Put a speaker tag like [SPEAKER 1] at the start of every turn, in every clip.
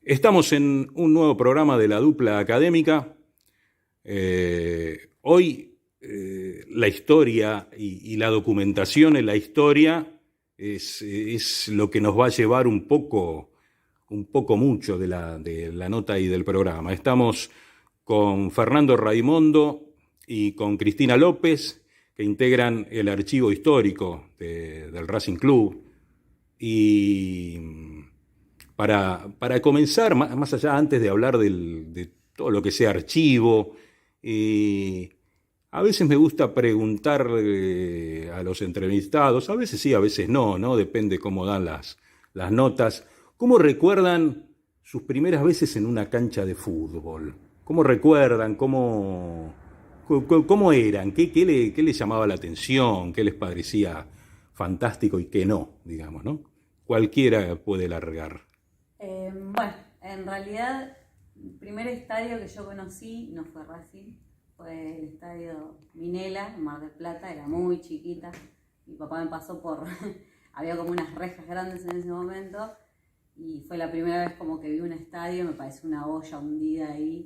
[SPEAKER 1] Estamos en un nuevo programa de la dupla académica. Hoy la historia y la documentación en la historia es lo que nos va a llevar un poco mucho de la nota y del programa. Estamos con Fernando Raimondo y con Cristina López, que integran el archivo histórico del Racing Club. Y para comenzar, más allá, antes de hablar de todo lo que sea archivo, a veces me gusta preguntar a los entrevistados, a veces sí, a veces no, depende cómo dan las notas, ¿cómo recuerdan sus primeras veces en una cancha de fútbol? ¿Cómo recuerdan? ¿Cómo eran? ¿Qué les llamaba la atención? ¿Qué les parecía fantástico y qué no, digamos, ¿no? Cualquiera puede largar.
[SPEAKER 2] Bueno, en realidad el primer estadio que yo conocí no fue Racing, fue el estadio Minela, en Mar del Plata, era muy chiquita. Mi papá me pasó por, había como unas rejas grandes en ese momento y fue la primera vez como que vi un estadio, me pareció una olla hundida ahí,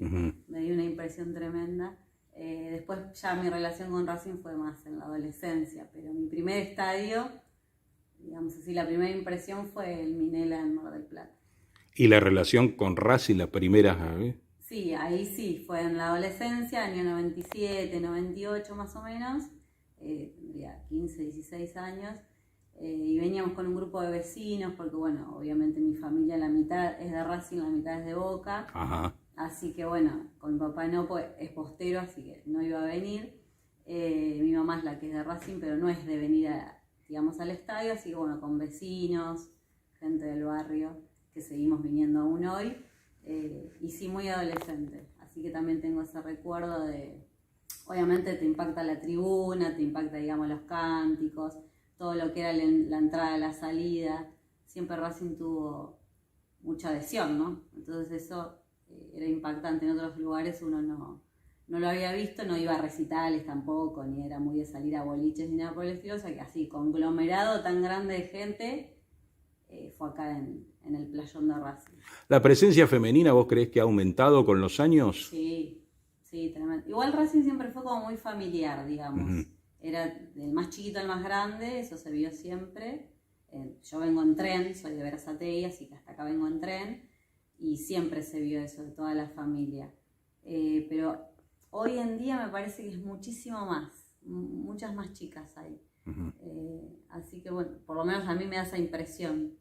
[SPEAKER 2] me dio una impresión tremenda. Después ya mi relación con Racing fue más en la adolescencia, pero mi primer estadio, digamos así, la primera impresión fue el Minela en Mar del Plata.
[SPEAKER 1] ¿Y la relación con Racing, la primera vez?
[SPEAKER 2] Sí, ahí sí, fue en la adolescencia, año 97, 98 más o menos, tendría 15, 16 años, y veníamos con un grupo de vecinos, porque bueno, obviamente mi familia la mitad es de Racing, la mitad es de Boca.
[SPEAKER 1] Ajá.
[SPEAKER 2] Así que bueno, con mi papá no, pues es postero, así que no iba a venir. Mi mamá es la que es de Racing, pero no es de venir digamos, al estadio, así que bueno, con vecinos, gente del barrio, que seguimos viniendo aún hoy, y sí, muy adolescente, así que también tengo ese recuerdo de, obviamente te impacta la tribuna, te impacta, digamos, los cánticos, todo lo que era la entrada, la salida, siempre Racing tuvo mucha adhesión, ¿no? Entonces eso era impactante. En otros lugares uno no lo había visto, no iba a recitales tampoco, ni era muy de salir a boliches ni nada por el estilo, o sea que así, conglomerado tan grande de gente, fue acá en el playón de Racing.
[SPEAKER 1] ¿La presencia femenina vos creés que ha aumentado con los años?
[SPEAKER 2] Sí, sí, tremendo. Igual Racing siempre fue como muy familiar, digamos. Era del más chiquito al más grande, eso se vio siempre. Yo vengo en tren, soy de Berazategui, así que hasta acá vengo en tren. Y siempre se vio eso de toda la familia. Pero hoy en día me parece que es muchísimo más, muchas más chicas hay. Así que bueno, por lo menos a mí me da esa impresión.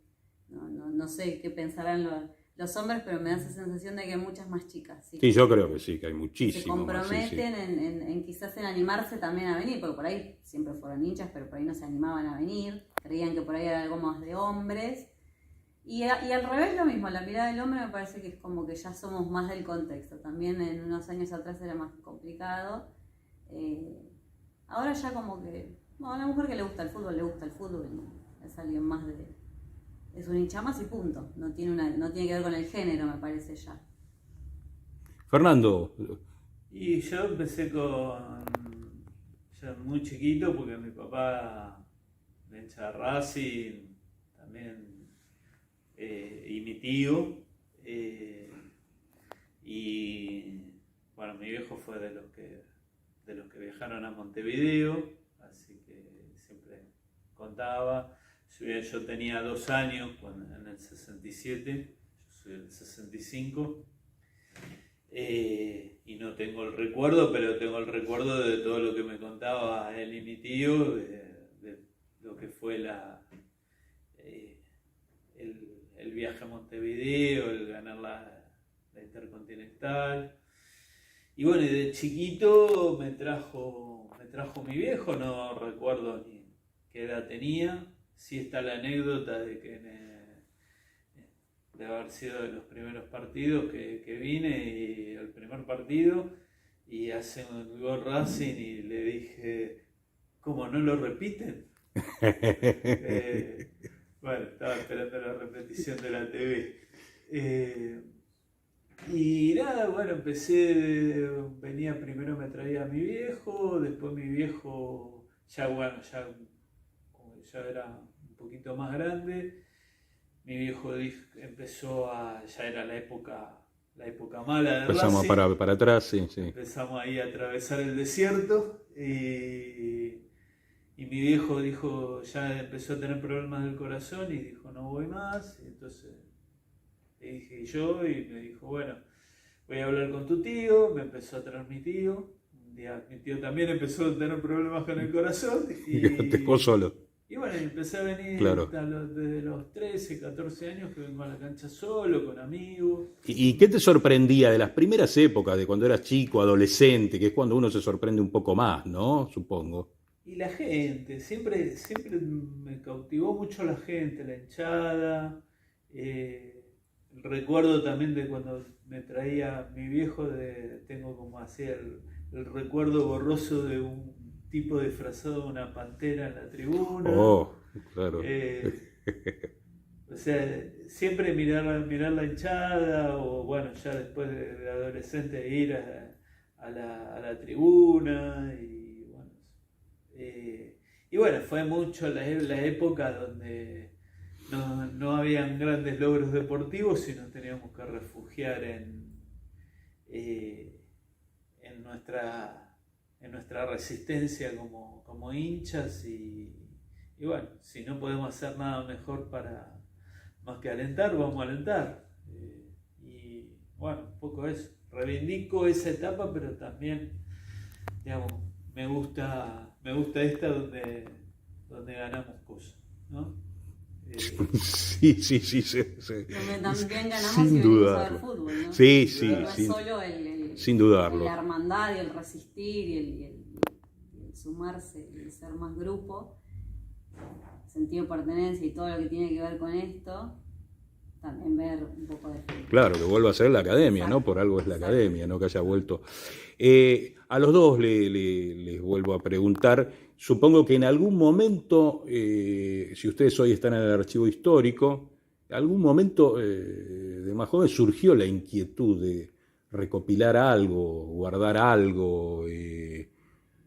[SPEAKER 2] No sé qué pensarán los hombres, pero me da esa sensación de que hay muchas más chicas.
[SPEAKER 1] Sí, yo creo que sí, que hay muchísimo
[SPEAKER 2] se comprometen
[SPEAKER 1] más, sí.
[SPEAKER 2] en quizás en animarse también a venir, porque por ahí siempre fueron hinchas, pero por ahí no se animaban a venir, creían que por ahí era algo más de hombres. Y al revés lo mismo, la mirada del hombre me parece que es como que ya somos más del contexto. También en unos años atrás era más complicado. Ahora ya como que, bueno, a la mujer que le gusta el fútbol, y es alguien más es un hincha más y punto. No tiene que ver con el género, me parece ya.
[SPEAKER 1] Fernando.
[SPEAKER 3] Y yo empecé ya muy chiquito, porque mi papá de hincha de Racing, también, y mi tío, y bueno, mi viejo fue de los que viajaron a Montevideo, así que siempre contaba. Yo tenía 2 años en el 67, yo soy del 65, y no tengo el recuerdo, pero tengo el recuerdo de todo lo que me contaba él y mi tío, de lo que fue el viaje a Montevideo, el ganar la Intercontinental. Y bueno, y de chiquito me trajo mi viejo, no recuerdo ni qué edad tenía. Sí está la anécdota de que de haber sido de los primeros partidos que vine, y el primer partido, y hace un gol Racing y le dije, ¿cómo no lo repiten? Bueno, estaba esperando la repetición de la TV. Y nada, bueno, venía primero, me traía a mi viejo, después mi viejo, ya bueno, ya era un poquito más grande, mi viejo empezó ya era la época mala de
[SPEAKER 1] Empezamos
[SPEAKER 3] Racing.
[SPEAKER 1] para atrás, sí, sí.
[SPEAKER 3] Empezamos ahí a atravesar el desierto y mi viejo dijo, ya empezó a tener problemas del corazón y dijo, no voy más. Y entonces le dije yo y me dijo, bueno, voy a hablar con tu tío. Me empezó a traer mi tío. Un día mi tío también empezó a tener problemas con el corazón
[SPEAKER 1] Y te dejó solo.
[SPEAKER 3] y bueno, empecé a venir
[SPEAKER 1] Claro.
[SPEAKER 3] desde los 13, 14 años que vengo a la cancha solo, con amigos.
[SPEAKER 1] ¿Y qué te sorprendía de las primeras épocas, de cuando eras chico, adolescente, que es cuando uno se sorprende un poco más, ¿no? Supongo.
[SPEAKER 3] Y la gente, siempre me cautivó mucho la gente, la hinchada. El recuerdo también de cuando me traía mi viejo, tengo como así el recuerdo borroso de un tipo disfrazado de una pantera en la tribuna.
[SPEAKER 1] Oh, claro.
[SPEAKER 3] O sea, siempre mirar la hinchada, o bueno, ya después de adolescente ir a la tribuna, y bueno, fue mucho la época donde no habían grandes logros deportivos, sino teníamos que refugiar en nuestra resistencia como hinchas, y bueno, si no podemos hacer nada mejor más que alentar, vamos a alentar. Y bueno, un poco eso. Reivindico esa etapa, pero también, digamos, me gusta esta donde ganamos cosas, ¿no?
[SPEAKER 1] Sí, sí, sí, sí.
[SPEAKER 2] Donde también ganamos
[SPEAKER 1] Sin
[SPEAKER 2] y venimos a ver
[SPEAKER 1] dudarlo.
[SPEAKER 2] fútbol, ¿no?
[SPEAKER 1] Sí, sí,
[SPEAKER 2] No es solo
[SPEAKER 1] sin dudarlo.
[SPEAKER 2] la hermandad y el resistir y el sumarse y el ser más grupo, sentido de pertenencia y todo lo que tiene que ver con esto, también ver un poco de fútbol.
[SPEAKER 1] Claro, que vuelva a ser la academia, ¿no? Por algo es la academia, ¿no? Que haya vuelto. A los dos les vuelvo a preguntar. Supongo que en algún momento, si ustedes hoy están en el archivo histórico, en algún momento de más joven surgió la inquietud de recopilar algo, guardar algo,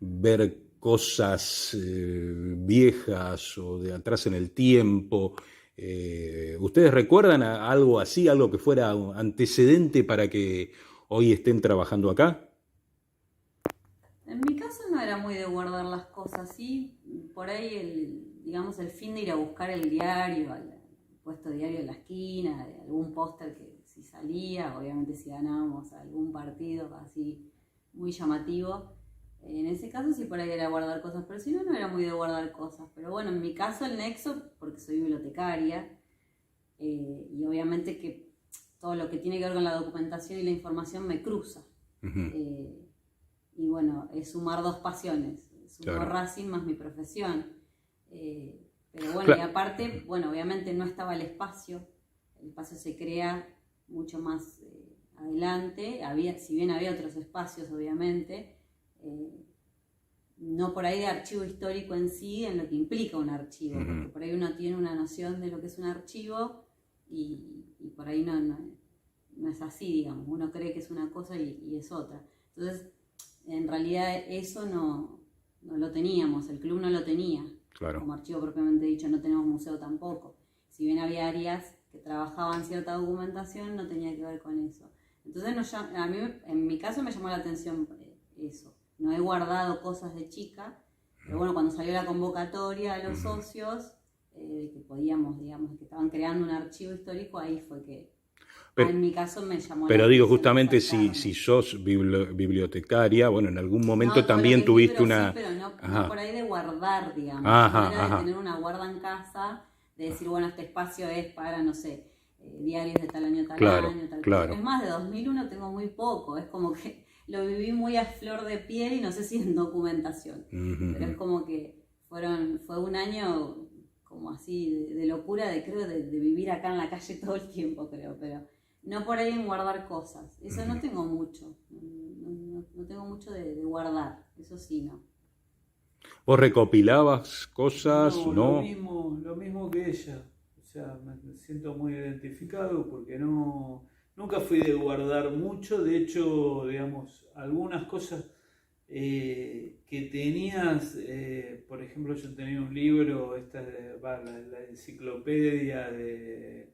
[SPEAKER 1] ver cosas viejas o de atrás en el tiempo. ¿Ustedes recuerdan algo así, algo que fuera un antecedente para que hoy estén trabajando acá?
[SPEAKER 2] En mi caso no era muy de guardar las cosas, sí, por ahí digamos el fin de ir a buscar el diario, al puesto diario de la esquina, de algún póster que si salía, obviamente si ganábamos algún partido así muy llamativo. En ese caso sí por ahí era guardar cosas, pero si no, no era muy de guardar cosas. Pero bueno, en mi caso el nexo, porque soy bibliotecaria, y obviamente que todo lo que tiene que ver con la documentación y la información me cruza.
[SPEAKER 1] Uh-huh.
[SPEAKER 2] Y bueno, es sumar dos pasiones, sumo
[SPEAKER 1] Claro.
[SPEAKER 2] Racing más mi profesión. Pero bueno,
[SPEAKER 1] Claro.
[SPEAKER 2] y aparte, bueno, obviamente no estaba el espacio se crea mucho más adelante, si bien había otros espacios obviamente, no por ahí de archivo histórico en sí, en lo que implica un archivo,
[SPEAKER 1] Uh-huh.
[SPEAKER 2] porque por ahí uno tiene una noción de lo que es un archivo y por ahí no es así, digamos, uno cree que es una cosa y es otra. Entonces, en realidad eso no lo teníamos, el club no lo tenía.
[SPEAKER 1] Claro.
[SPEAKER 2] Como archivo propiamente dicho, no tenemos museo tampoco. Si bien había áreas que trabajaban cierta documentación, no tenía que ver con eso. Entonces, a mí, en mi caso, me llamó la atención eso. No he guardado cosas de chica, pero bueno, cuando salió la convocatoria a los socios, que podíamos, digamos, que estaban creando un archivo histórico, ahí fue que, en mi caso, me llamó la
[SPEAKER 1] Pero digo,
[SPEAKER 2] atención
[SPEAKER 1] justamente
[SPEAKER 2] acercarme.
[SPEAKER 1] si sos bibliotecaria, bueno, en algún momento
[SPEAKER 2] No, todo
[SPEAKER 1] también
[SPEAKER 2] lo que es
[SPEAKER 1] tuviste
[SPEAKER 2] libro,
[SPEAKER 1] una...
[SPEAKER 2] sí, pero no
[SPEAKER 1] Ajá.
[SPEAKER 2] por ahí de guardar, digamos.
[SPEAKER 1] Ajá,
[SPEAKER 2] No era
[SPEAKER 1] ajá.
[SPEAKER 2] de tener una guarda en casa, de decir, bueno, este espacio es para, no sé, diarios de tal año, tal
[SPEAKER 1] Claro,
[SPEAKER 2] año, tal
[SPEAKER 1] claro.
[SPEAKER 2] cosa. Es más, de 2001 tengo muy poco, es como que lo viví muy a flor de piel y no sé si en documentación.
[SPEAKER 1] Uh-huh.
[SPEAKER 2] Pero es como que fue un año como así de locura, de vivir acá en la calle todo el tiempo, creo, pero no por ahí en guardar cosas. Eso no tengo mucho, no tengo mucho de guardar, eso sí, no.
[SPEAKER 1] ¿Vos recopilabas cosas?
[SPEAKER 3] No,
[SPEAKER 1] ¿No?
[SPEAKER 3] lo mismo que ella. O sea, me siento muy identificado porque nunca fui de guardar mucho. De hecho, digamos, algunas cosas que tenías, por ejemplo, yo tenía un libro, la enciclopedia de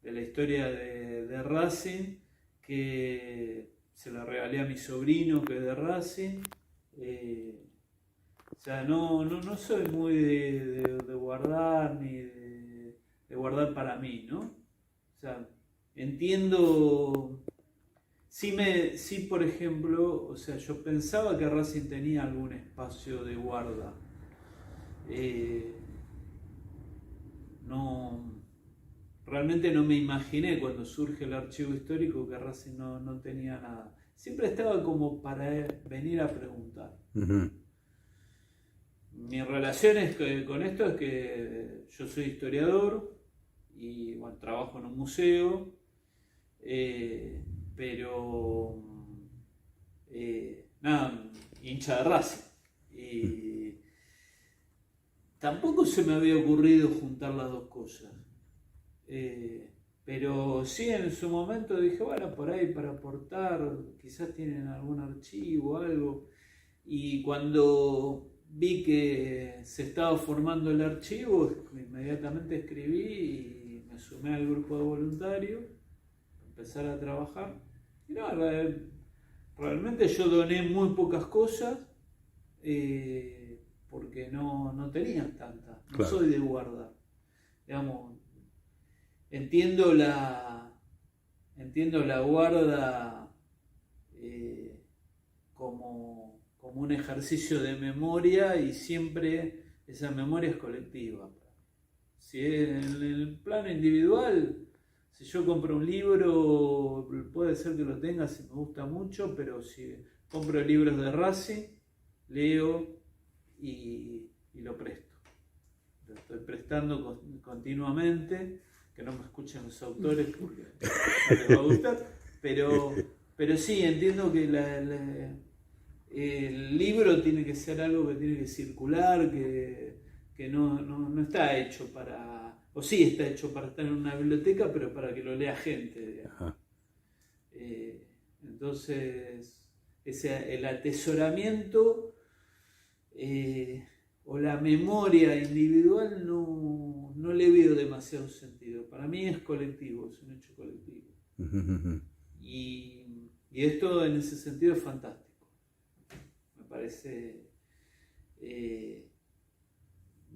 [SPEAKER 3] la historia de Racing, que se la regalé a mi sobrino que es de Racing. O sea, no soy muy de guardar ni de guardar para mí, ¿no? O sea, entiendo. Sí, por ejemplo, o sea, yo pensaba que Racing tenía algún espacio de guarda. Realmente no me imaginé cuando surge el archivo histórico que Racing no tenía nada. Siempre estaba como para venir a preguntar.
[SPEAKER 1] Uh-huh.
[SPEAKER 3] Mi relación con esto es que yo soy historiador y bueno, trabajo en un museo, pero nada, hincha de Racing. Y tampoco se me había ocurrido juntar las dos cosas. Pero sí, en su momento dije, bueno, por ahí para aportar, quizás tienen algún archivo o algo. Y cuando vi que se estaba formando el archivo, inmediatamente escribí y me sumé al grupo de voluntarios, empezar a trabajar. Y no, realmente yo doné muy pocas cosas porque no tenía tantas, no
[SPEAKER 1] claro.
[SPEAKER 3] soy de guardar. Digamos, entiendo la guarda como un ejercicio de memoria y siempre esa memoria es colectiva. Si en el plano individual, si yo compro un libro, puede ser que lo tenga si me gusta mucho, pero si compro libros de Racing, leo y lo presto. Lo estoy prestando continuamente, que no me escuchen los autores porque no les va a gustar, pero sí, entiendo que el libro tiene que ser algo que tiene que circular, que no está hecho para, o sí está hecho para estar en una biblioteca, pero para que lo lea gente. Entonces, el atesoramiento o la memoria individual no le veo demasiado sentido. Para mí es colectivo, es un hecho colectivo.
[SPEAKER 1] Uh-huh.
[SPEAKER 3] Y esto en ese sentido es fantástico. Me parece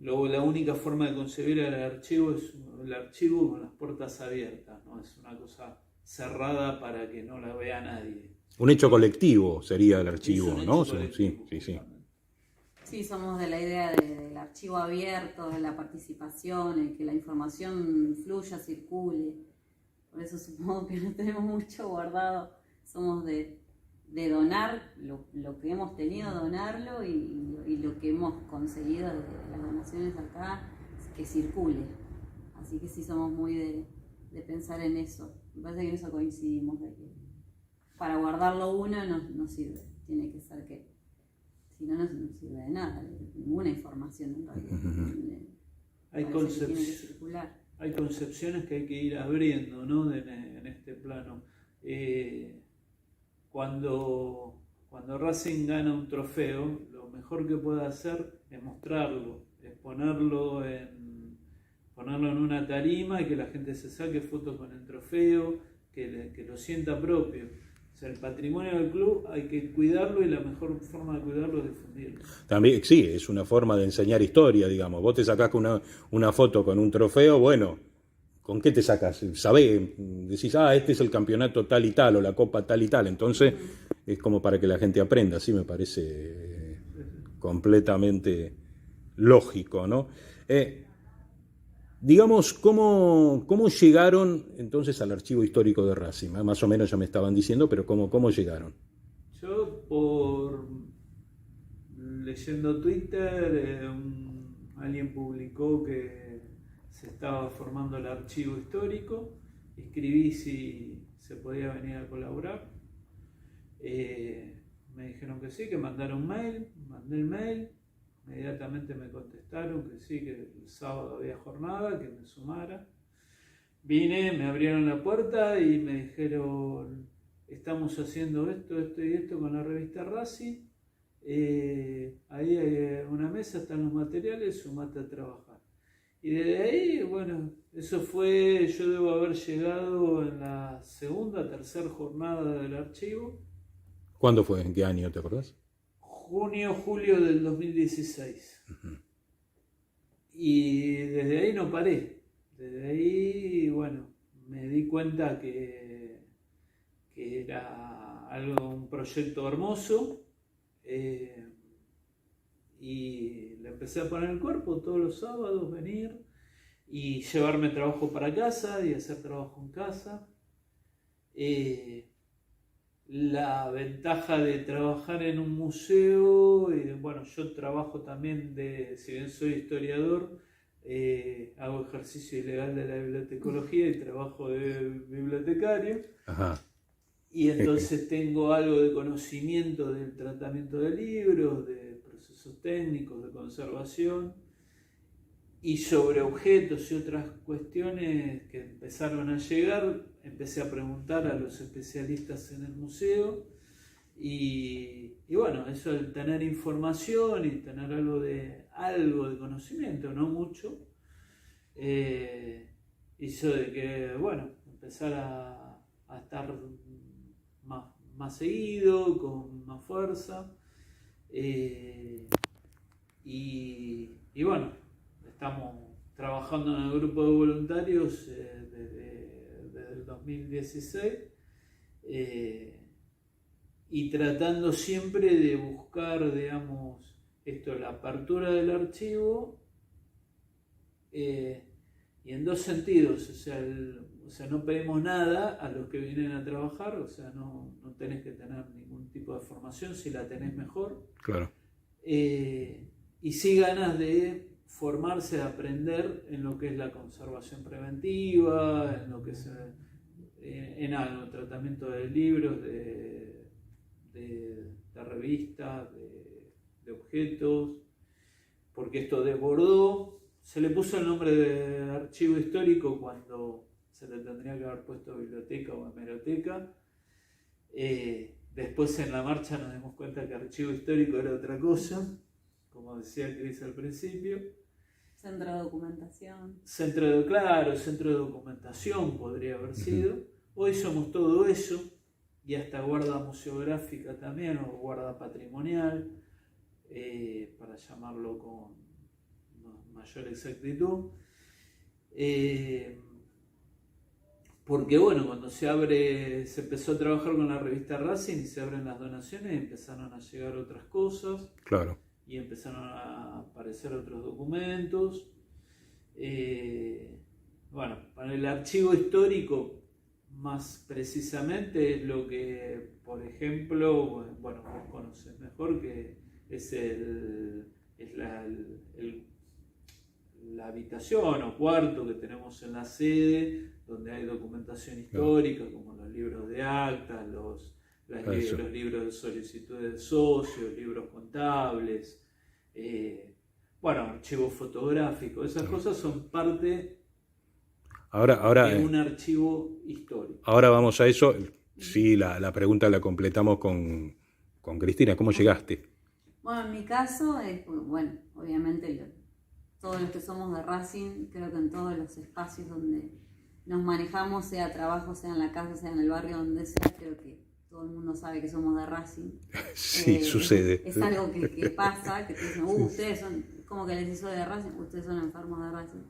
[SPEAKER 3] la única forma de concebir el archivo es el archivo con las puertas abiertas, no es una cosa cerrada para que no la vea nadie.
[SPEAKER 1] Un hecho colectivo sería el archivo, ¿no?
[SPEAKER 3] Sí.
[SPEAKER 2] Sí, somos de la idea del archivo abierto, de la participación, en que la información fluya, circule. Por eso supongo que no tenemos mucho guardado. Somos de donar lo que hemos tenido, donarlo y lo que hemos conseguido de las donaciones acá, que circule. Así que sí somos muy de pensar en eso. Me parece que en eso coincidimos, de que para guardarlo uno no sirve. Tiene que ser que, si no sirve de nada, ninguna información en realidad.
[SPEAKER 3] Hay concepciones que hay que ir abriendo, ¿no? en este plano. Cuando Racing gana un trofeo, lo mejor que puede hacer es mostrarlo, es ponerlo en una tarima y que la gente se saque fotos con el trofeo, que lo sienta propio. O sea, el patrimonio del club hay que cuidarlo y la mejor forma de cuidarlo es difundirlo.
[SPEAKER 1] También, sí, es una forma de enseñar historia, digamos. Vos te sacás una foto con un trofeo, bueno, ¿con qué te sacas? Sabés, decís, este es el campeonato tal y tal, o la copa tal y tal. Entonces, es como para que la gente aprenda, sí me parece completamente lógico, ¿no? Digamos, ¿cómo llegaron entonces al archivo histórico de Racing? Más o menos ya me estaban diciendo, pero ¿cómo llegaron?
[SPEAKER 3] Yo, leyendo Twitter, alguien publicó que se estaba formando el archivo histórico, escribí si se podía venir a colaborar, me dijeron que sí, que mandara un mail, mandé el mail, inmediatamente me contestaron que sí, que el sábado había jornada, que me sumara. Vine, me abrieron la puerta y me dijeron, estamos haciendo esto y esto con la revista Racing, ahí hay una mesa, están los materiales, sumate a trabajar. Y desde ahí, bueno, eso fue, yo debo haber llegado en la segunda, tercera jornada del archivo.
[SPEAKER 1] ¿Cuándo fue? ¿En qué año te acordás?
[SPEAKER 3] Junio, julio del 2016.
[SPEAKER 1] Uh-huh.
[SPEAKER 3] Y desde ahí no paré. Desde ahí, bueno, me di cuenta que era un proyecto hermoso. Y le empecé a poner el cuerpo todos los sábados, venir y llevarme trabajo para casa y hacer trabajo en casa. La ventaja de trabajar en un museo, bueno, yo trabajo también si bien soy historiador, hago ejercicio ilegal de la bibliotecología y trabajo de bibliotecario.
[SPEAKER 1] Ajá.
[SPEAKER 3] Y entonces tengo algo de conocimiento del tratamiento de libros, de procesos técnicos, de conservación, y sobre objetos y otras cuestiones que empezaron a llegar, empecé a preguntar a los especialistas en el museo, y bueno, eso de tener información y tener algo de conocimiento, no mucho, hizo de que, bueno, empezar a estar más seguido, con más fuerza, y bueno, estamos trabajando en el grupo de voluntarios desde el 2016, y tratando siempre de buscar, digamos, la apertura del archivo, y en dos sentidos, o sea, no pedimos nada a los que vienen a trabajar, o sea, no tenés que tener ningún tipo de formación, si la tenés mejor.
[SPEAKER 1] Claro.
[SPEAKER 3] Y sí ganas de formarse, de aprender en lo que es la conservación preventiva, en lo que es en algo, tratamiento de libros, de revistas, de objetos, porque esto desbordó. Se le puso el nombre de archivo histórico cuando se le tendría que haber puesto biblioteca o hemeroteca. Después en la marcha nos dimos cuenta que archivo histórico era otra cosa, como decía Cris al principio.
[SPEAKER 2] Centro de documentación.
[SPEAKER 3] Centro de documentación podría haber sido. Hoy somos todo eso, y hasta guarda museográfica también, o guarda patrimonial, para llamarlo con mayor exactitud, porque bueno, cuando se empezó a trabajar con la revista Racing y se abren las donaciones, empezaron a llegar otras cosas.
[SPEAKER 1] Claro.
[SPEAKER 3] Y empezaron a aparecer otros documentos. Bueno, para el archivo histórico, más precisamente, es lo que, por ejemplo, bueno, vos conocés mejor, que es la habitación o cuarto que tenemos en la sede, donde hay documentación histórica, como los libros de actas, los libros de solicitudes de socios, libros contables, bueno, archivos fotográficos, esas cosas son parte de un archivo histórico.
[SPEAKER 1] Ahora vamos a eso. Sí, la pregunta la completamos con Cristina. ¿Cómo llegaste?
[SPEAKER 2] Bueno, en mi caso, bueno, obviamente todos los que somos de Racing, creo que en todos los espacios donde nos manejamos, sea trabajo, sea en la casa, sea en el barrio, donde sea, creo que todo el mundo sabe que somos de Racing.
[SPEAKER 1] Sí, sucede.
[SPEAKER 2] Es algo que pasa, que te dicen, ustedes son, como que les hizo de Racing, ustedes son enfermos de Racing.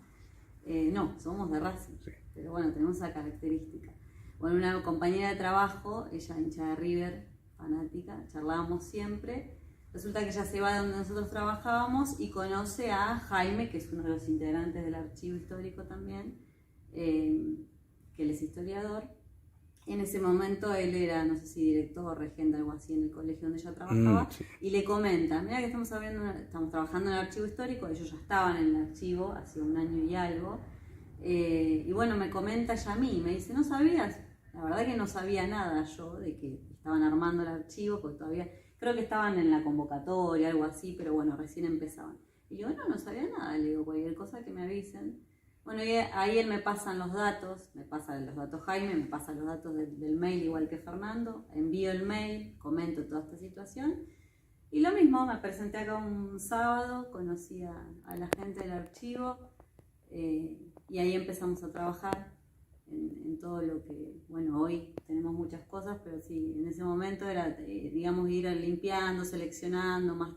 [SPEAKER 2] No, somos de Racing, sí. Pero bueno, tenemos esa característica. Bueno, una compañera de trabajo, ella hincha de River, fanática, charlábamos siempre. Resulta que ella se va de donde nosotros trabajábamos y conoce a Jaime, que es uno de los integrantes del archivo histórico también, que él es historiador. En ese momento él era, no sé si director o regente, algo así, en el colegio donde ella trabajaba, sí. Y le comenta, mira que estamos trabajando en el archivo histórico, ellos ya estaban en el archivo hace un año y algo, y bueno, me comenta ella a mí, me dice, ¿no sabías? La verdad que no sabía nada yo de que estaban armando el archivo, porque todavía, creo que estaban en la convocatoria, algo así, pero bueno, recién empezaban. Y yo, no sabía nada, le digo, cualquier cosa que me avisen. Bueno, y ahí él me pasa los datos Jaime, me pasa los datos del mail igual que Fernando, envío el mail, comento toda esta situación Y lo mismo, me presenté acá un sábado, conocí a la gente del archivo y ahí empezamos a trabajar en todo lo que, bueno, hoy tenemos muchas cosas, pero sí, en ese momento era, digamos, ir limpiando, seleccionando, más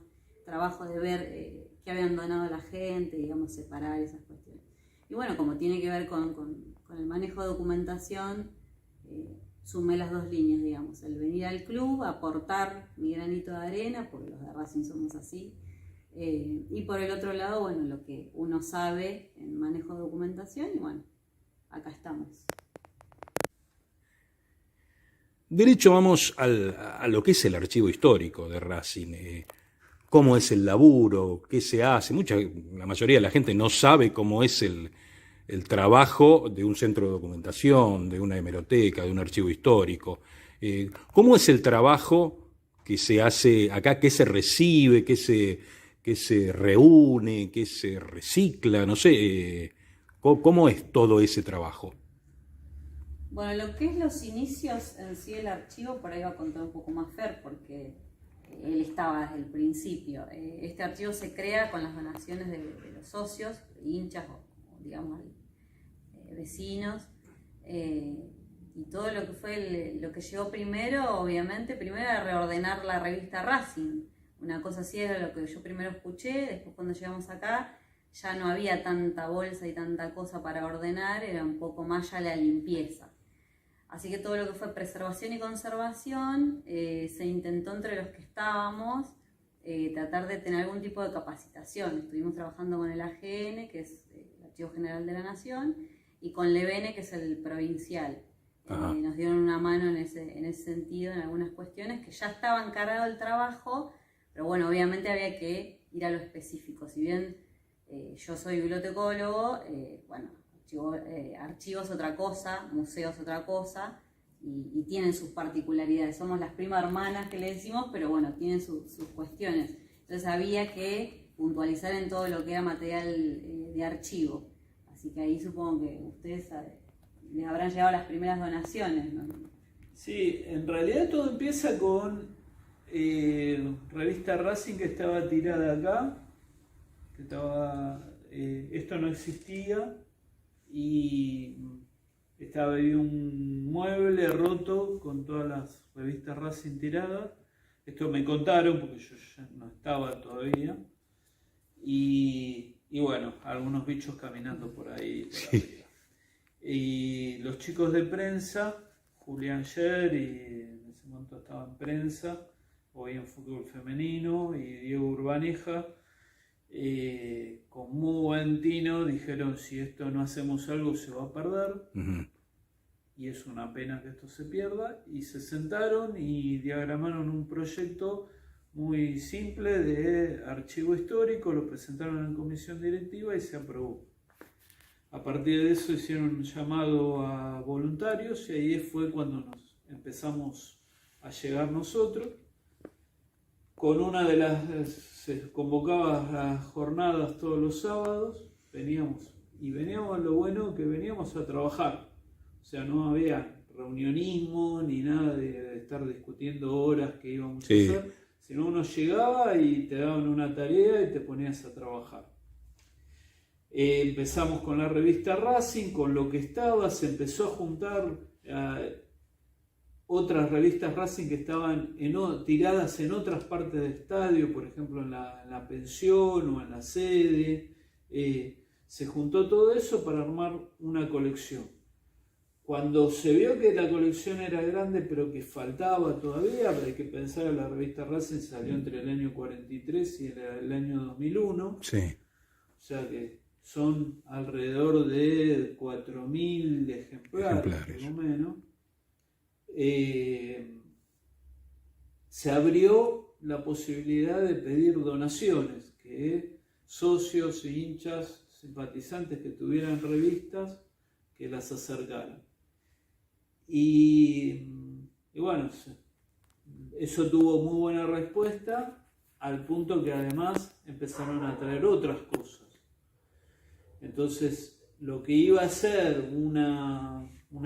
[SPEAKER 2] trabajo de ver qué habían donado la gente, digamos, separar esas cuestiones. Y bueno, como tiene que ver con el manejo de documentación, sumé las dos líneas, digamos, el venir al club, aportar mi granito de arena, porque los de Racing somos así, y por el otro lado, bueno, lo que uno sabe en manejo de documentación, y bueno, acá estamos.
[SPEAKER 1] Derecho, vamos a lo que es el archivo histórico de Racing. Cómo es el laburo, qué se hace. La mayoría de la gente no sabe cómo es el trabajo de un centro de documentación, de una hemeroteca, de un archivo histórico. ¿Cómo es el trabajo que se hace acá? ¿Qué se recibe? ¿Qué se reúne? ¿Qué se recicla? No sé. ¿Cómo es todo ese trabajo?
[SPEAKER 2] Bueno, lo que es los inicios en sí del archivo, por ahí va a contar un poco más Fer, porque él estaba desde el principio. Este archivo se crea con las donaciones de los socios, hinchas o digamos vecinos, y todo lo que fue lo que llegó primero, obviamente, primero era reordenar la revista Racing. Una cosa así era lo que yo primero escuché, después cuando llegamos acá ya no había tanta bolsa y tanta cosa para ordenar, era un poco más ya la limpieza. Así que todo lo que fue preservación y conservación se intentó entre los que estábamos tratar de tener algún tipo de capacitación. Estuvimos trabajando con el AGN, que es el Archivo General de la Nación, y con LEVENE, que es el provincial. Nos dieron una mano en ese sentido, en algunas cuestiones, que ya estaba encargado el trabajo, pero bueno, obviamente había que ir a lo específico. Si bien yo soy bibliotecólogo, bueno, archivo es otra cosa, museo es otra cosa, y tienen sus particularidades. Somos las primas hermanas que le decimos, pero bueno, tienen sus cuestiones. Entonces había que puntualizar en todo lo que era material de archivo. Así que ahí supongo que ustedes les habrán llegado las primeras donaciones, ¿no?
[SPEAKER 3] Sí, en realidad todo empieza con revista Racing que estaba tirada acá, esto no existía, y estaba ahí un mueble roto con todas las revistas Racing tiradas. Esto me contaron porque yo ya no estaba todavía. Y bueno, algunos bichos caminando por ahí. Por arriba. Y los chicos de prensa, Julián Scher, y en ese momento estaba en prensa, hoy en fútbol femenino, y Diego Urbaneja, con muy buen tino dijeron: si esto no hacemos algo se va a perder. Y es una pena que esto se pierda, y se sentaron y diagramaron un proyecto muy simple de archivo histórico, lo presentaron en comisión directiva y se aprobó. A partir de eso hicieron un llamado a voluntarios, y ahí fue cuando nos empezamos a llegar nosotros. Con una de se convocaba las jornadas todos los sábados, veníamos lo bueno que veníamos a trabajar. O sea, no había reunionismo ni nada de estar discutiendo horas que íbamos a hacer, sino uno llegaba y te daban una tarea y te ponías a trabajar. Empezamos con la revista Racing, con lo que estaba, se empezó a juntar otras revistas Racing que estaban tiradas en otras partes del estadio, por ejemplo en la pensión o en la sede. Se juntó todo eso para armar una colección. Cuando se vio que la colección era grande pero que faltaba todavía, hay que pensar en la revista Racing, salió entre el año 43 y el año 2001.
[SPEAKER 1] Sí.
[SPEAKER 3] O sea que son alrededor de 4.000 ejemplares, por lo menos. Se abrió la posibilidad de pedir donaciones, que socios e hinchas simpatizantes que tuvieran revistas que las acercaran. Y bueno, eso tuvo muy buena respuesta, al punto que además empezaron a traer otras cosas. Entonces, lo que iba a ser un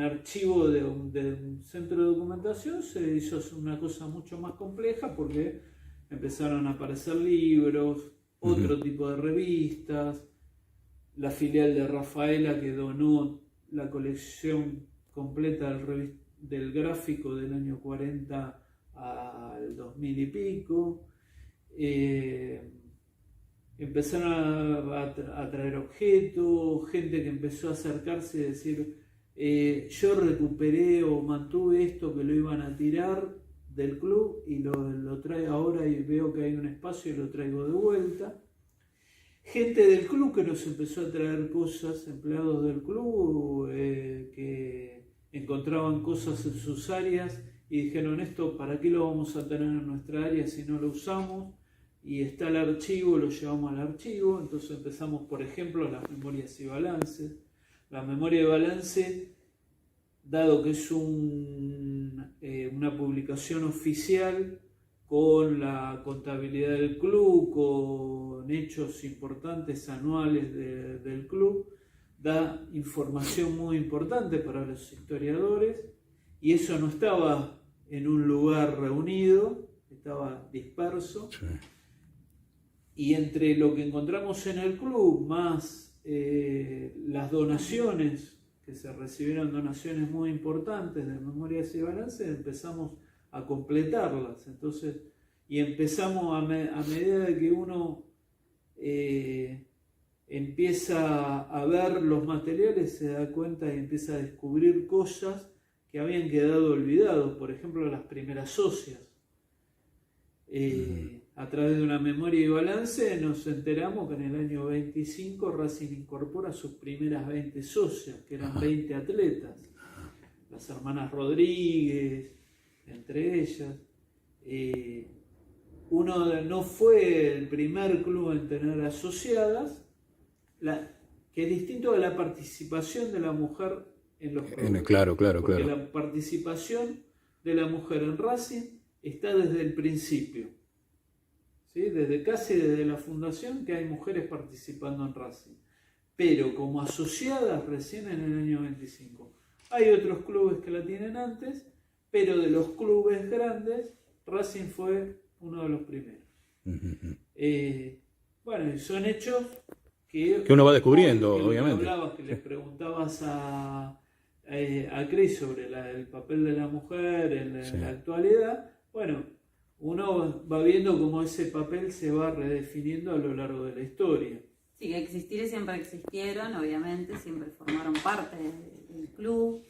[SPEAKER 3] archivo de un centro de documentación se hizo una cosa mucho más compleja, porque empezaron a aparecer libros, otro tipo de revistas, la filial de Rafaela que donó la colección completa del gráfico del año 40 al 2000 y pico. Empezaron a traer objetos, gente que empezó a acercarse y decir, yo recuperé o mantuve esto que lo iban a tirar del club y lo traigo ahora y veo que hay un espacio y lo traigo de vuelta. Gente del club que nos empezó a traer cosas, empleados del club que encontraban cosas en sus áreas y dijeron, esto para qué lo vamos a tener en nuestra área si no lo usamos, y está el archivo, lo llevamos al archivo. Entonces empezamos, por ejemplo, las memorias y balances. La memoria de balance, dado que es una publicación oficial con la contabilidad del club, con hechos importantes anuales del club, da información muy importante para los historiadores, y eso no estaba en un lugar reunido, estaba disperso. Sí. Y entre lo que encontramos en el club, más las donaciones, que se recibieron donaciones muy importantes de memorias y balances, empezamos a completarlas. Entonces, y empezamos a medida de que uno empieza a ver los materiales, se da cuenta y empieza a descubrir cosas que habían quedado olvidados. Por ejemplo, las primeras socias. A través de una memoria y balance nos enteramos que en el año 25 Racing incorpora sus primeras 20 socias, que eran 20 atletas. Las hermanas Rodríguez, entre ellas. Uno no fue el primer club en tener asociadas, que es distinto de la participación de la mujer en los clubes.
[SPEAKER 1] Claro.
[SPEAKER 3] Porque la participación de la mujer en Racing está desde el principio. ¿Sí? Desde la fundación, que hay mujeres participando en Racing, pero como asociadas recién en el año 25. Hay otros clubes que la tienen antes, pero de los clubes grandes, Racing fue uno de los primeros. Bueno, son hechos que
[SPEAKER 1] uno va descubriendo, obviamente.
[SPEAKER 3] Que les preguntabas a Cris sobre el papel de la mujer en la actualidad. Bueno, uno va viendo cómo ese papel se va redefiniendo a lo largo de la historia.
[SPEAKER 2] Sí, que existir siempre existieron, obviamente, siempre formaron parte del club,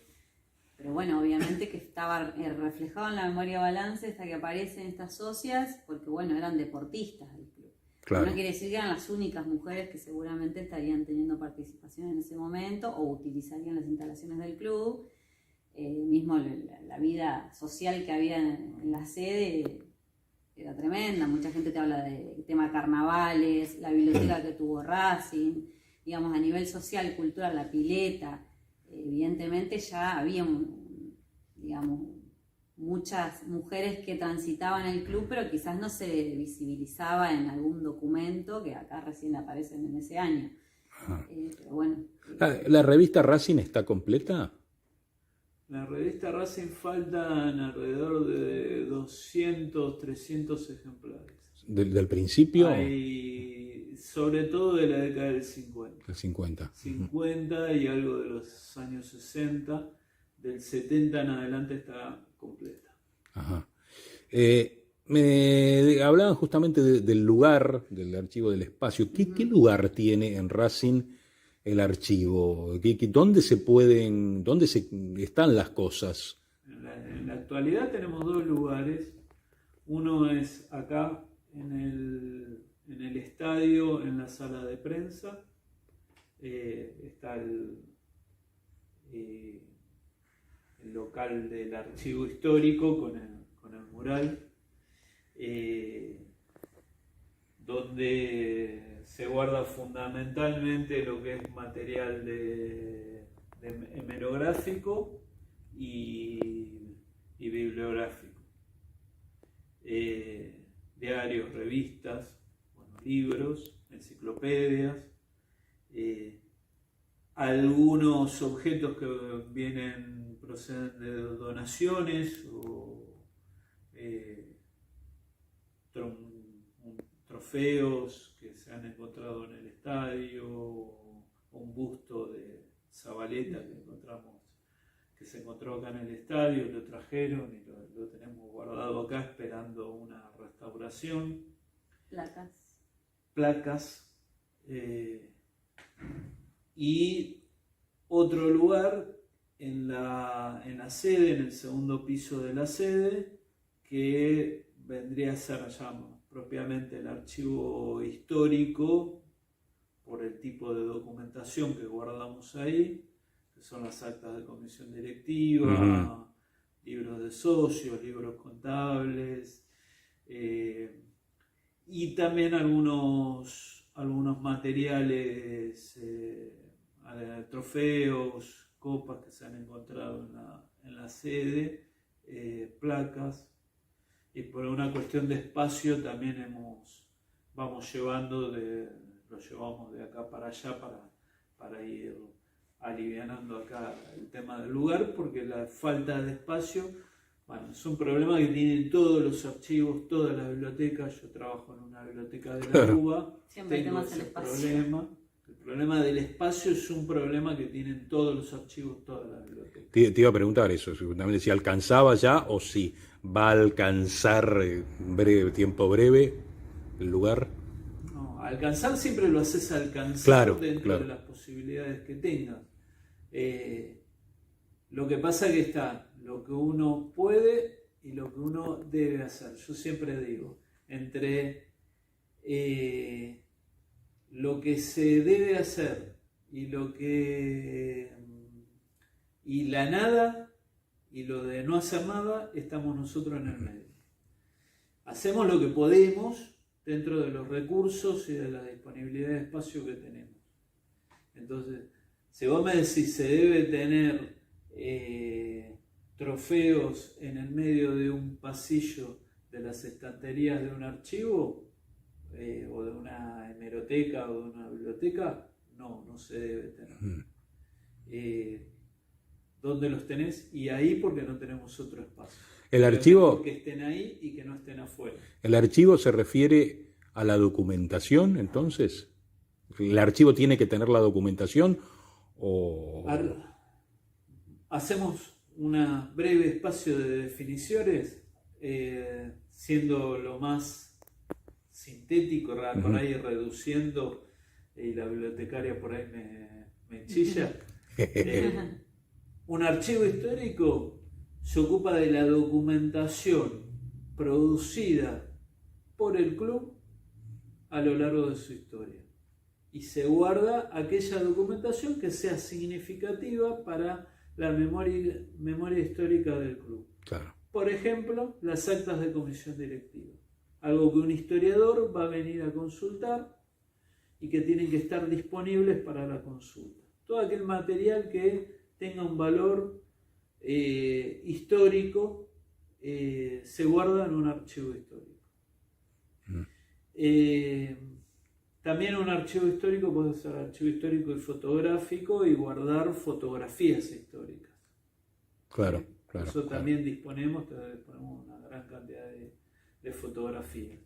[SPEAKER 2] pero bueno, obviamente que estaba reflejado en la memoria balance hasta que aparecen estas socias, porque bueno, eran deportistas del club. Claro. No quiere decir que eran las únicas mujeres que seguramente estarían teniendo participación en ese momento o utilizarían las instalaciones del club. Mismo la vida social que había en la sede era tremenda. Mucha gente te habla de tema carnavales, la biblioteca que tuvo Racing, digamos, a nivel social, cultural, la pileta. Evidentemente ya había, digamos, muchas mujeres que transitaban el club, pero quizás no se visibilizaba en algún documento que acá recién aparecen en ese año. Pero bueno.
[SPEAKER 1] ¿La revista Racing está completa?
[SPEAKER 3] La revista Racing faltan alrededor de 200, 300 ejemplares.
[SPEAKER 1] ¿Del principio?
[SPEAKER 3] Hay, sobre todo de la década del 50.
[SPEAKER 1] Del 50.
[SPEAKER 3] 50 y algo de los años 60. Del 70 en adelante está completa.
[SPEAKER 1] Ajá. Me hablaban justamente del lugar, del archivo del espacio. ¿Qué lugar tiene en Racing el archivo? ¿Dónde están las cosas?
[SPEAKER 3] En la actualidad tenemos dos lugares. Uno es acá en el estadio, en la sala de prensa. Está el local del archivo histórico con el mural, donde se guarda fundamentalmente lo que es material de hemerográfico y bibliográfico. Diarios, revistas, libros, enciclopedias, algunos objetos que proceden de donaciones o trofeos que se han encontrado en el estadio, un busto de Zabaleta que se encontró acá en el estadio, lo trajeron y lo tenemos guardado acá esperando una restauración. Placas. Y otro lugar en la sede, en el segundo piso de la sede, que vendría a ser ya propiamente el archivo histórico, por el tipo de documentación que guardamos ahí, que son las actas de comisión directiva, libros de socios, libros contables, y también algunos materiales, trofeos, copas que se han encontrado en la sede, placas, y por una cuestión de espacio también vamos llevando lo llevamos de acá para allá para ir alivianando acá el tema del lugar, porque la falta de espacio, bueno, es un problema que tienen todos los archivos, todas las bibliotecas. Yo trabajo en una biblioteca de la UBA,
[SPEAKER 2] siempre
[SPEAKER 3] tengo ese problema. El problema del espacio es un problema que tienen todos los archivos, todas las bibliotecas.
[SPEAKER 1] Te iba a preguntar eso, si alcanzaba ya o si va a alcanzar tiempo breve el lugar.
[SPEAKER 3] No, alcanzar siempre lo haces alcanzar dentro
[SPEAKER 1] claro.
[SPEAKER 3] de las posibilidades que tengas. Lo que pasa es que está lo que uno puede y lo que uno debe hacer. Yo siempre digo, entre lo que se debe hacer y la nada y lo de no hacer nada, estamos nosotros en el medio. Hacemos lo que podemos dentro de los recursos y de la disponibilidad de espacio que tenemos. Entonces, si vos me decís se debe tener trofeos en el medio de un pasillo de las estanterías de un archivo, o de una hemeroteca o de una biblioteca, no se debe tener. ¿Dónde los tenés? Y ahí porque no tenemos otro espacio.
[SPEAKER 1] El archivo,
[SPEAKER 3] que estén ahí y que no estén afuera.
[SPEAKER 1] ¿El archivo se refiere a la documentación entonces? ¿El archivo tiene que tener la documentación o...?
[SPEAKER 3] Hacemos un breve espacio de definiciones, siendo lo más sintético, por ahí reduciendo, y la bibliotecaria por ahí me chilla. Un archivo histórico se ocupa de la documentación producida por el club a lo largo de su historia. Y se guarda aquella documentación que sea significativa para la memoria histórica del club.
[SPEAKER 1] Claro.
[SPEAKER 3] Por ejemplo, las actas de comisión directiva. Algo que un historiador va a venir a consultar y que tienen que estar disponibles para la consulta. Todo aquel material que tenga un valor histórico se guarda en un archivo histórico. También un archivo histórico puede ser archivo histórico y fotográfico y guardar fotografías históricas.
[SPEAKER 1] Claro.
[SPEAKER 3] Eso también disponemos una gran cantidad de fotografías.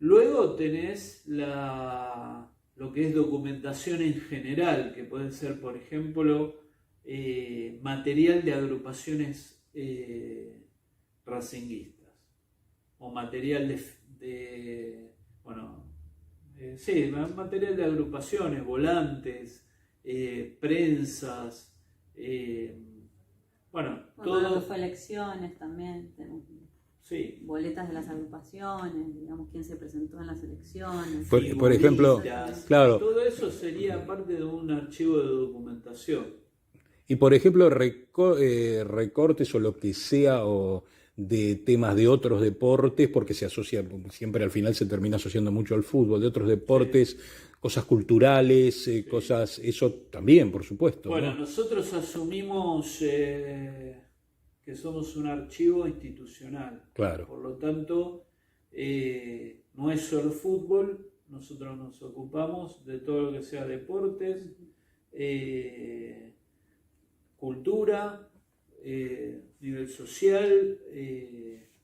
[SPEAKER 3] Luego tenés lo que es documentación en general, que pueden ser, por ejemplo, material de agrupaciones racinguistas, o material material de agrupaciones, volantes, prensas,
[SPEAKER 2] todo. Las elecciones también,
[SPEAKER 3] sí.
[SPEAKER 2] Boletas de las agrupaciones, digamos quién se presentó en las elecciones.
[SPEAKER 1] Por ejemplo, claro.
[SPEAKER 3] Todo eso sería parte de un archivo de documentación.
[SPEAKER 1] Y por ejemplo, recortes o lo que sea, o de temas de otros deportes, porque se asocia, siempre al final se termina asociando mucho al fútbol, de otros deportes, sí. Cosas culturales, sí. Cosas, eso también, por supuesto.
[SPEAKER 3] Bueno,
[SPEAKER 1] ¿no?
[SPEAKER 3] Nosotros asumimos que somos un archivo institucional.
[SPEAKER 1] Claro.
[SPEAKER 3] Por lo tanto, no es solo fútbol, nosotros nos ocupamos de todo lo que sea deportes, cultura, nivel social,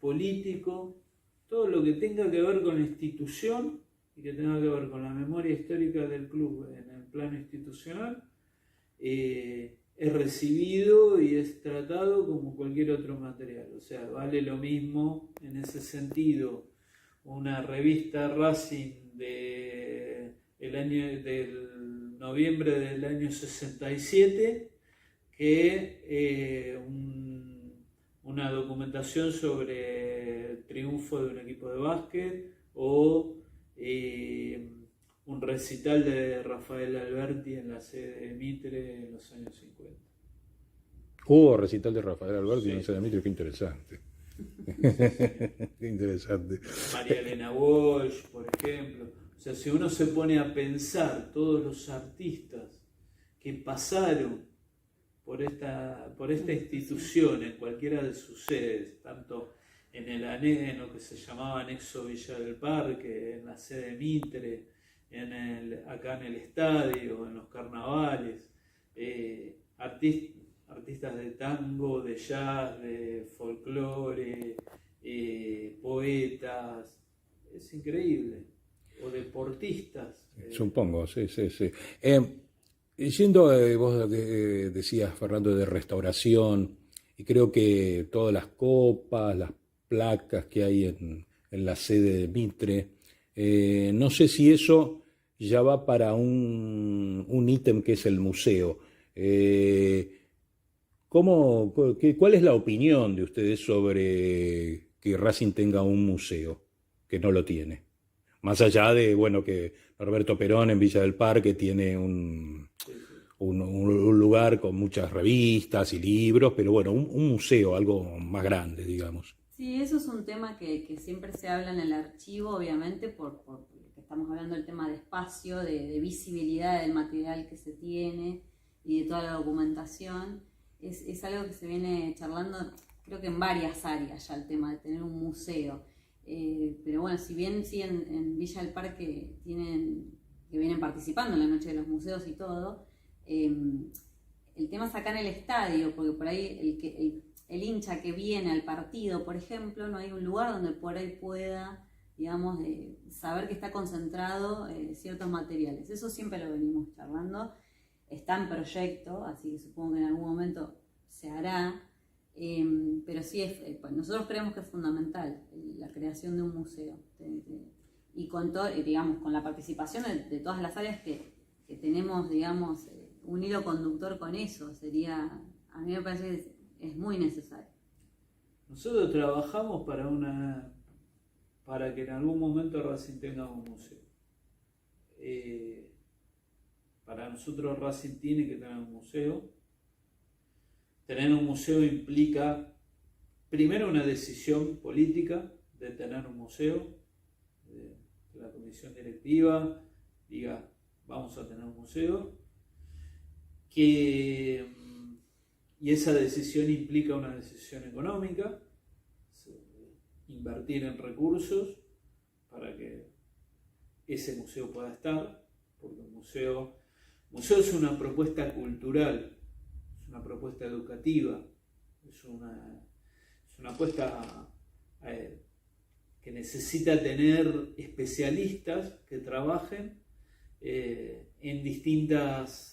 [SPEAKER 3] político, todo lo que tenga que ver con la institución y que tenga que ver con la memoria histórica del club en el plano institucional, es recibido y es tratado como cualquier otro material. O sea, vale lo mismo en ese sentido una revista Racing del noviembre del año 67 que una documentación sobre el triunfo de un equipo de básquet o un recital de Rafael Alberti en la sede de Mitre en los años 50.
[SPEAKER 1] Hubo recital de Rafael Alberti en la
[SPEAKER 3] Sí.
[SPEAKER 1] sede de Mitre, qué interesante. Qué interesante.
[SPEAKER 3] María Elena Walsh, por ejemplo. O sea, si uno se pone a pensar todos los artistas que pasaron por esta institución en cualquiera de sus sedes, tanto en lo que se llamaba Anexo Villa del Parque, en la sede de Mitre, acá en el estadio, en los carnavales, artistas de tango, de jazz, de folclore, poetas, es increíble, o deportistas.
[SPEAKER 1] Supongo, sí. Yendo, vos decías, Fernando, de restauración, y creo que todas las copas, las placas que hay en la sede de Mitre, no sé si eso ya va para un ítem que es el museo. ¿Cuál es la opinión de ustedes sobre que Racing tenga un museo que no lo tiene? Más allá de, bueno, que Norberto Perón en Villa del Parque tiene un lugar con muchas revistas y libros, pero bueno, un museo, algo más grande, digamos.
[SPEAKER 2] Sí, eso es un tema que siempre se habla en el archivo, obviamente, porque estamos hablando del tema de espacio, de visibilidad del material que se tiene y de toda la documentación. Es algo que se viene charlando, creo que en varias áreas ya, el tema de tener un museo. Pero bueno, si bien sí en Villa del Parque que vienen participando en la Noche de los Museos y todo, el tema es acá en el estadio, porque por ahí el hincha que viene al partido, por ejemplo, no hay un lugar donde por ahí pueda, digamos, saber que está concentrado ciertos materiales. Eso siempre lo venimos charlando. Está en proyecto, así que supongo que en algún momento se hará, pero sí, pues nosotros creemos que es fundamental la creación de un museo y con todo, digamos, con la participación de todas las áreas que tenemos, digamos, un hilo conductor con eso. A mí me parece que es muy necesario.
[SPEAKER 3] Nosotros trabajamos para que en algún momento Racing tenga un museo. Para nosotros Racing tiene que tener un museo. Tener un museo implica primero una decisión política de tener un museo, de la comisión directiva diga vamos a tener un museo, y esa decisión implica una decisión económica, invertir en recursos para que ese museo pueda estar, porque un museo es una propuesta cultural, es una propuesta educativa, es una apuesta que necesita tener especialistas que trabajen en distintas...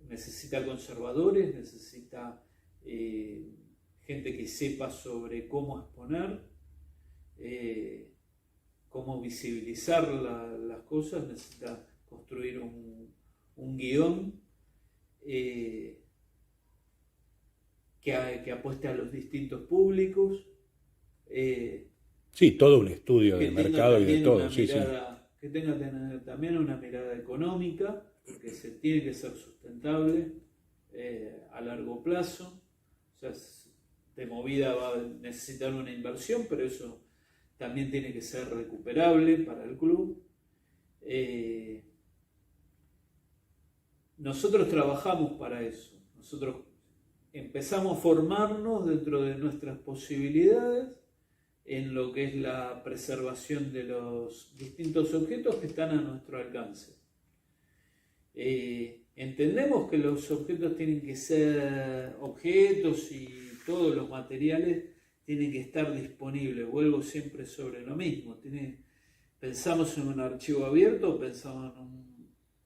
[SPEAKER 3] necesita conservadores, necesita gente que sepa sobre cómo exponer, cómo visibilizar las cosas, necesita construir un guión que apueste a los distintos públicos.
[SPEAKER 1] Sí, todo un estudio de mercado y de todo.
[SPEAKER 3] Que tenga también una mirada económica, porque tiene que ser sustentable a largo plazo. O sea, de movida va a necesitar una inversión, pero eso también tiene que ser recuperable para el club. Nosotros trabajamos para eso. Nosotros empezamos a formarnos dentro de nuestras posibilidades en lo que es la preservación de los distintos objetos que están a nuestro alcance. Entendemos que los objetos tienen que ser objetos y todos los materiales tienen que estar disponibles. Vuelvo siempre sobre lo mismo. Pensamos en un archivo abierto, pensamos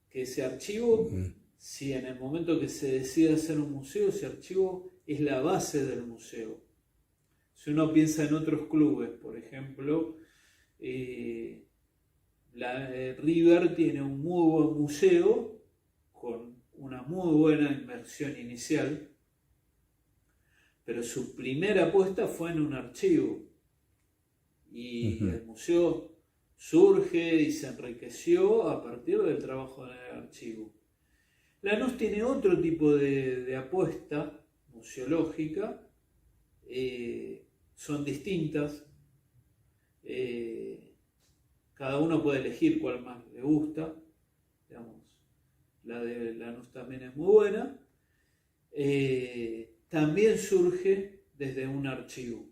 [SPEAKER 3] que ese archivo, si en el momento que se decide hacer un museo, ese archivo es la base del museo. Si uno piensa en otros clubes, por ejemplo, River tiene un muy buen museo con una muy buena inversión inicial, pero su primera apuesta fue en un archivo y el museo surge y se enriqueció a partir del trabajo en el archivo. Lanús tiene otro tipo de apuesta museológica, son distintas, cada uno puede elegir cuál más le gusta, digamos, la de Lanús también es muy buena, también surge desde un archivo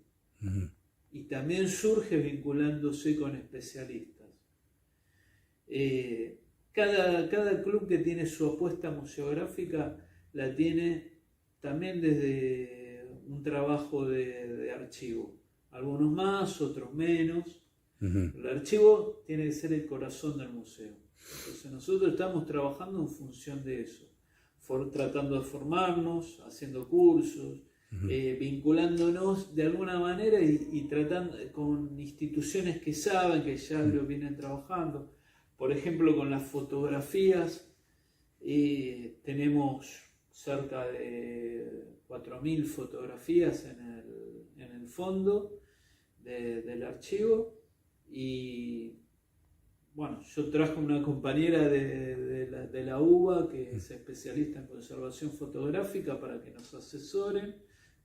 [SPEAKER 3] y también surge vinculándose con especialistas. Cada club que tiene su apuesta museográfica la tiene también desde un trabajo de archivo, algunos más, otros menos. El archivo tiene que ser el corazón del museo. Entonces nosotros estamos trabajando en función de eso, tratando de formarnos, haciendo cursos, vinculándonos de alguna manera y tratando con instituciones que saben, que ya lo vienen trabajando. Por ejemplo, con las fotografías, tenemos cerca de 4.000 fotografías en el fondo del archivo. Y bueno, yo traje una compañera de la UBA que es especialista en conservación fotográfica para que nos asesoren.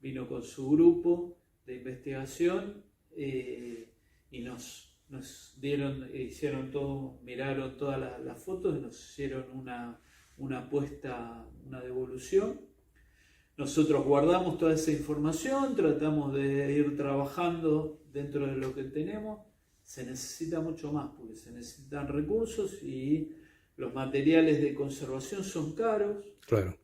[SPEAKER 3] Vino con su grupo de investigación y nos hicieron todo, miraron todas las fotos y nos hicieron una apuesta, una devolución. Nosotros guardamos toda esa información, tratamos de ir trabajando dentro de lo que tenemos. Se necesita mucho más porque se necesitan recursos y los materiales de conservación son caros.
[SPEAKER 1] Claro.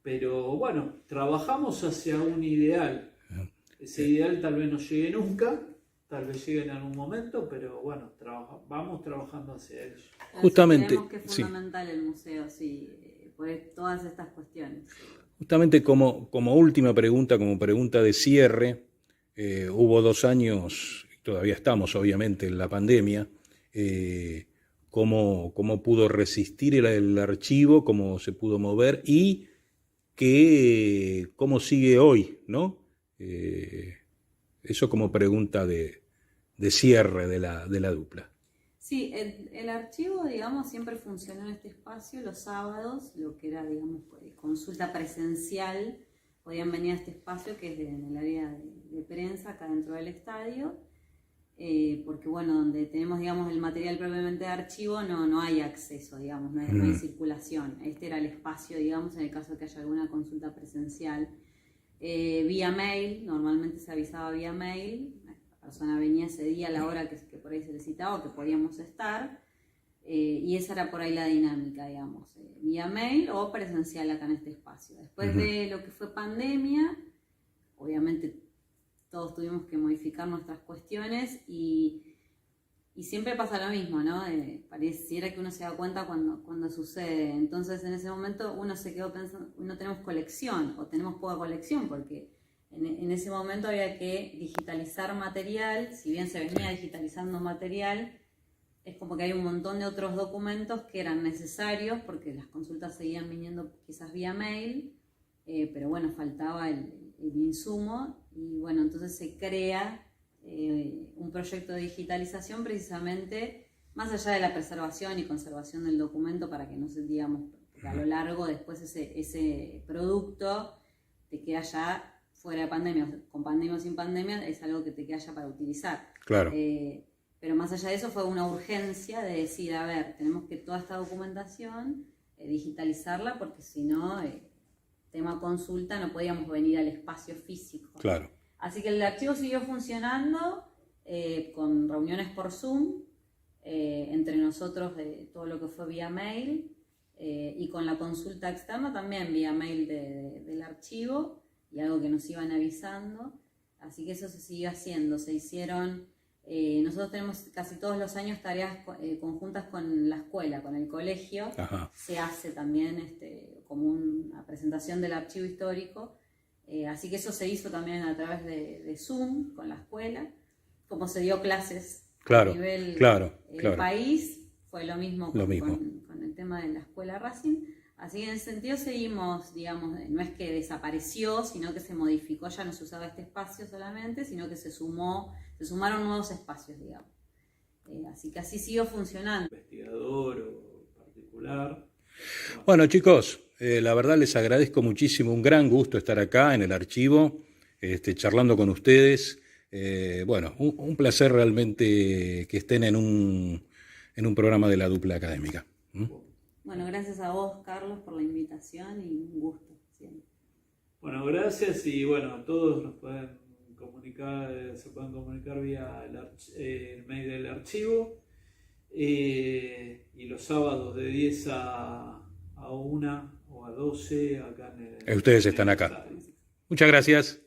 [SPEAKER 3] Pero bueno, trabajamos hacia un ideal. Ese ideal tal vez no llegue nunca, tal vez llegue en algún momento, pero bueno, vamos trabajando hacia ello.
[SPEAKER 2] Justamente, creemos que es fundamental el museo, sí, por todas estas cuestiones.
[SPEAKER 1] Justamente como última pregunta, como pregunta de cierre, hubo 2 años, todavía estamos obviamente en la pandemia, cómo pudo resistir el archivo, cómo se pudo mover y cómo sigue hoy, ¿no? Eso como pregunta de cierre de la dupla.
[SPEAKER 2] Sí, el archivo, digamos, siempre funcionó en este espacio los sábados, lo que era, digamos, consulta presencial. Podían venir a este espacio que es en el área de prensa, acá dentro del estadio, porque bueno, donde tenemos, digamos, el material propiamente de archivo no hay acceso, digamos, no hay circulación. Este era el espacio, digamos, en el caso de que haya alguna consulta presencial. Vía mail, normalmente se avisaba vía mail, la persona venía ese día a la hora que por ahí se le citaba o que podíamos estar, y esa era por ahí la dinámica, digamos, vía mail o presencial acá en este espacio. Después de lo que fue pandemia, obviamente todos tuvimos que modificar nuestras cuestiones y siempre pasa lo mismo, ¿no? Pareciera que uno se da cuenta cuando sucede. Entonces en ese momento uno se quedó pensando, no tenemos colección o tenemos poca colección porque en ese momento había que digitalizar material. Si bien se venía digitalizando material, es como que hay un montón de otros documentos que eran necesarios porque las consultas seguían viniendo quizás vía mail, pero bueno, faltaba el insumo y bueno, entonces se crea un proyecto de digitalización precisamente más allá de la preservación y conservación del documento para que no se, digamos, que a lo largo después ese producto te queda ya fuera de pandemia, con pandemia o sin pandemia, es algo que te queda ya para utilizar.
[SPEAKER 1] Claro.
[SPEAKER 2] Pero más allá de eso fue una urgencia de decir, a ver, tenemos que toda esta documentación digitalizarla porque si no, tema consulta, no podíamos venir al espacio físico.
[SPEAKER 1] Claro.
[SPEAKER 2] Así que el archivo siguió funcionando con reuniones por Zoom, entre nosotros de todo lo que fue vía mail, y con la consulta externa también vía mail del archivo y algo que nos iban avisando. Así que eso se siguió haciendo. Se hicieron, nosotros tenemos casi todos los años tareas conjuntas con la escuela, con el colegio.
[SPEAKER 1] Ajá.
[SPEAKER 2] Se hace también como una presentación del archivo histórico. Así que eso se hizo también a través de Zoom con la escuela. Como se dio clases
[SPEAKER 1] Claro,
[SPEAKER 2] a nivel
[SPEAKER 1] claro.
[SPEAKER 2] país, fue lo mismo,
[SPEAKER 1] Lo mismo.
[SPEAKER 2] Con el tema de la escuela Racing. Así que en ese sentido seguimos, digamos, no es que desapareció, sino que se modificó, ya no se usaba este espacio solamente, sino que se sumaron nuevos espacios, digamos. Así que así siguió funcionando.
[SPEAKER 3] Investigador o particular.
[SPEAKER 1] Bueno, chicos, la verdad les agradezco muchísimo, un gran gusto estar acá en el archivo, charlando con ustedes. Bueno, un placer realmente que estén en un programa de la dupla académica.
[SPEAKER 2] Bueno, gracias a vos, Carlos, por la invitación y un gusto siempre.
[SPEAKER 3] Bueno, gracias y bueno, a todos nos pueden comunicar, se pueden comunicar vía el mail del archivo y los sábados de 10 a 1 o a 12 acá en el...
[SPEAKER 1] Ustedes están acá. Muchas gracias.